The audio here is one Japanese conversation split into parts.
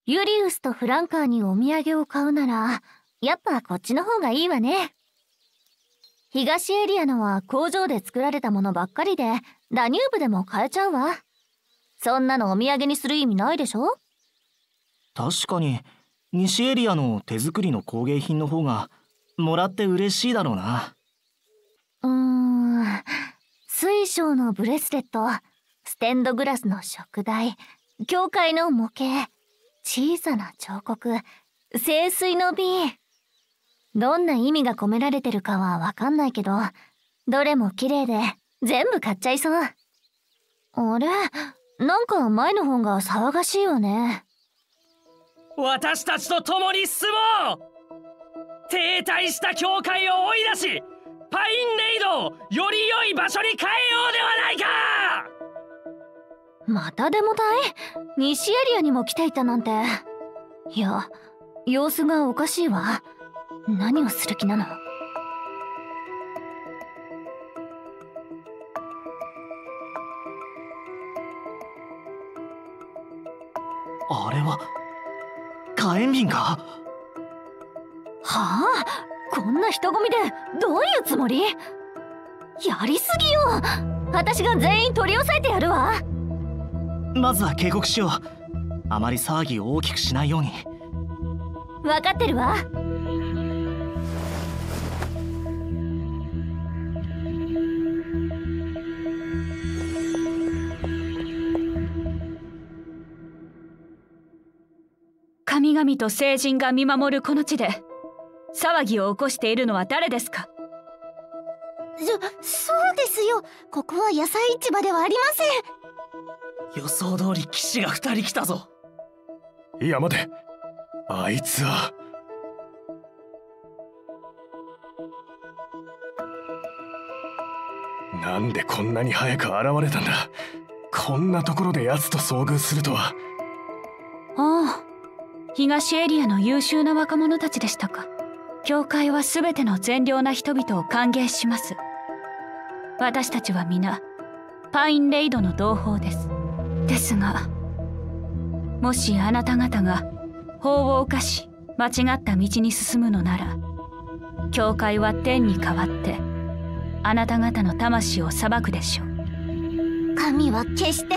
ユリウスとフランカーにお土産を買うなら、やっぱこっちの方がいいわね。東エリアのは工場で作られたものばっかりで、ダニューブでも買えちゃうわ。そんなのお土産にする意味ないでしょ？確かに、西エリアの手作りの工芸品の方が、もらって嬉しいだろうな。水晶のブレスレット、ステンドグラスの食台、教会の模型、小さな彫刻、聖水の瓶。どんな意味が込められてるかはわかんないけど、どれも綺麗で全部買っちゃいそう。あれ？なんか前の方が騒がしいわね。私たちと共に進もう！停滞した教会を追い出し、パインレイドをより良い場所に変えようではないか！またデモ隊？西エリアにも来ていたなんて。いや、様子がおかしいわ。何をする気なの？あれは火炎瓶か？はあ、こんな人混みでどういうつもり？やりすぎよ。私が全員取り押さえてやるわ。まずは警告しよう。あまり騒ぎを大きくしないように。分かってるわ。神々と聖人が見守るこの地で騒ぎを起こしているのは誰ですか？そうですよ。ここは野菜市場ではありません。予想通り騎士が2人来たぞ。いや待て、あいつは。なんでこんなに早く現れたんだ。こんなところで奴と遭遇するとは。ああ、東エリアの優秀な若者たちでしたか。教会は全ての善良な人々を歓迎します。私たちは皆パインレイドの同胞です。ですが、もしあなた方が法を犯し間違った道に進むのなら、教会は天に代わってあなた方の魂を裁くでしょう。神は決して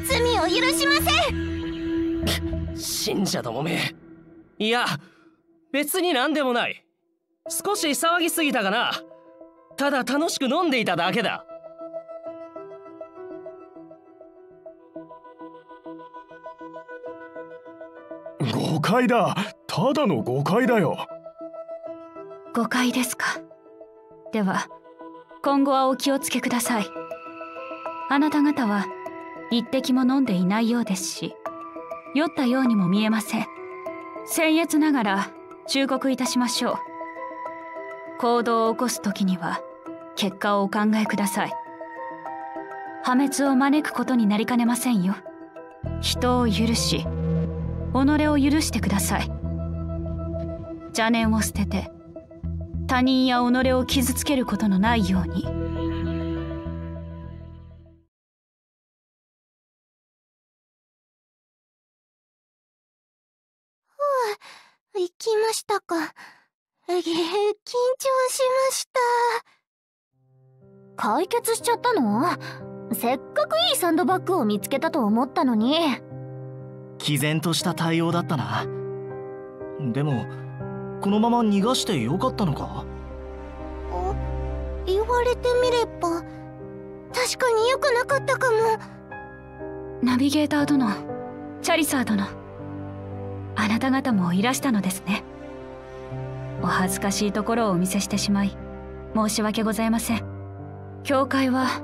罪を許しません。信者どもめ。いや、別に何でもない。少し騒ぎすぎたかな。ただ楽しく飲んでいただけだ。誤解だ。ただの誤解だよ。誤解ですか。では今後はお気をつけください。あなた方は一滴も飲んでいないようですし、酔ったようにも見えません。僭越ながら忠告いたしましょう。行動を起こす時には結果をお考えください。破滅を招くことになりかねませんよ。人を許し、己を許してください。邪念を捨てて他人や己を傷つけることのないように。行きましたか。緊張しました。解決しちゃったの？せっかくいいサンドバッグを見つけたと思ったのに。毅然とした対応だったな。でもこのまま逃がしてよかったのか？言われてみれば確かに良くなかったかも。ナビゲーター殿、チャリサー殿、あなた方もいらしたのですね。お恥ずかしいところをお見せしてしまい申し訳ございません。教会は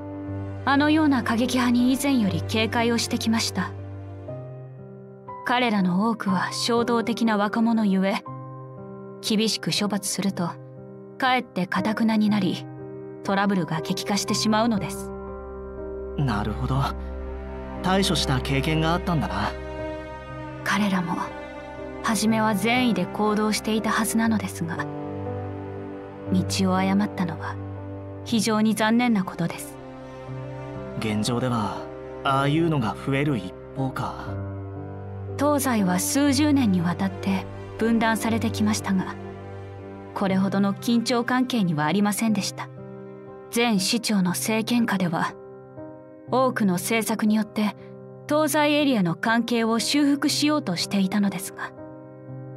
あのような過激派に以前より警戒をしてきました。彼らの多くは衝動的な若者ゆえ、厳しく処罰するとかえって頑なになりトラブルが激化してしまうのです。なるほど、対処した経験があったんだな。彼らも初めは善意で行動していたはずなのですが、道を誤ったのは非常に残念なことです。現状ではああいうのが増える一方か。東西は数十年にわたって分断されてきましたが、これほどの緊張関係にはありませんでした。前市長の政権下では多くの政策によって東西エリアの関係を修復しようとしていたのですが、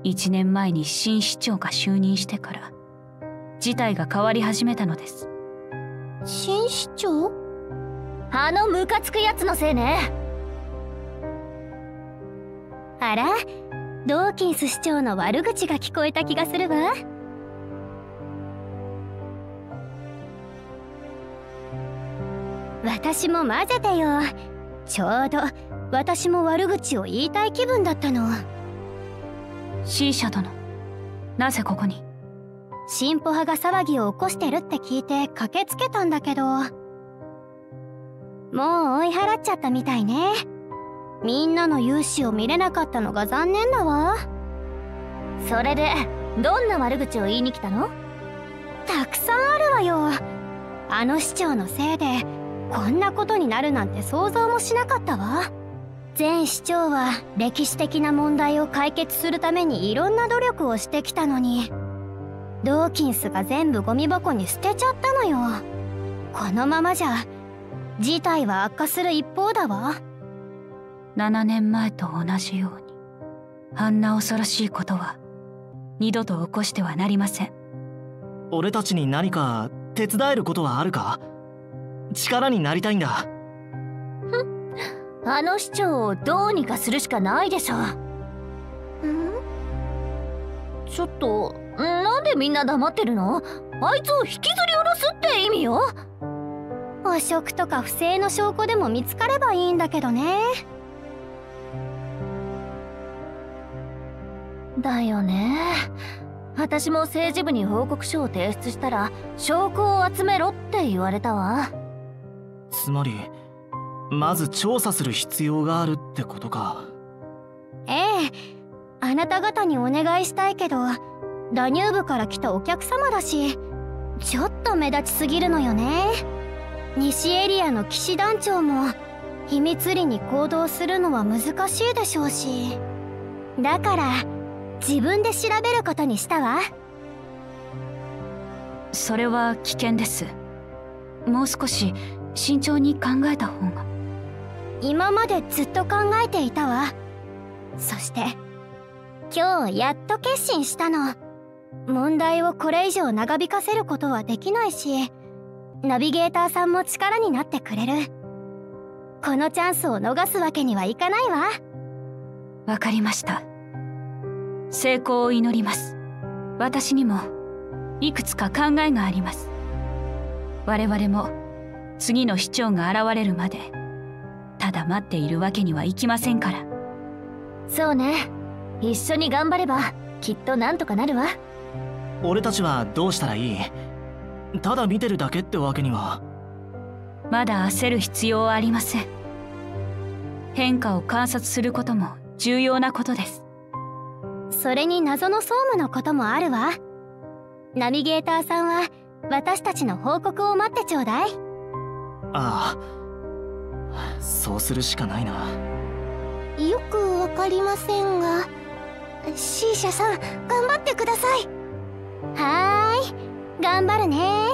1年前に新市長が就任してから事態が変わり始めたのです。新市長？あのムカつくやつのせいね。あら、ドーキンス市長の悪口が聞こえた気がするわ。私も混ぜてよ。ちょうど私も悪口を言いたい気分だったの。シーシャ殿、なぜここに？進歩派が騒ぎを起こしてるって聞いて駆けつけたんだけど、もう追い払っちゃったみたいね。みんなの勇姿を見れなかったのが残念だわ。それでどんな悪口を言いに来たの？たくさんあるわよ。あの市長のせいでこんなことになるなんて想像もしなかったわ。前市長は歴史的な問題を解決するためにいろんな努力をしてきたのに、ドーキンスが全部ゴミ箱に捨てちゃったのよ。このままじゃ事態は悪化する一方だわ。7年前と同じように、あんな恐ろしいことは二度と起こしてはなりません。俺たちに何か手伝えることはあるか？力になりたいんだ。あの市長をどうにかするしかないでしょ。ちょっとなんでみんな黙ってるの？あいつを引きずり下ろすって意味よ。汚職とか不正の証拠でも見つかればいいんだけどね。だよね。私も政治部に報告書を提出したら証拠を集めろって言われたわ。つまりまず調査する必要があるってことか。ええ、あなた方にお願いしたいけど、ダニューブから来たお客様だし、ちょっと目立ちすぎるのよね。西エリアの騎士団長も秘密裏に行動するのは難しいでしょうし、だから自分で調べることにしたわ。それは危険です。もう少し慎重に考えた方が。今までずっと考えていたわ。そして今日やっと決心したの。問題をこれ以上長引かせることはできないし、ナビゲーターさんも力になってくれる。このチャンスを逃すわけにはいかないわ。わかりました。成功を祈ります。私にもいくつか考えがあります。我々も次の市長が現れるまでただ待っているわけにはいきませんから。そうね。一緒に頑張ればきっとなんとかなるわ。俺たちはどうしたらいい？ただ見てるだけってわけには。まだ焦る必要はありません。変化を観察することも重要なことです。それに謎の総務のこともあるわ。ナビゲーターさんは私たちの報告を待ってちょうだい。ああ、そうするしかないな。よくわかりませんが、シーシャさん頑張ってください。はーい、頑張るね。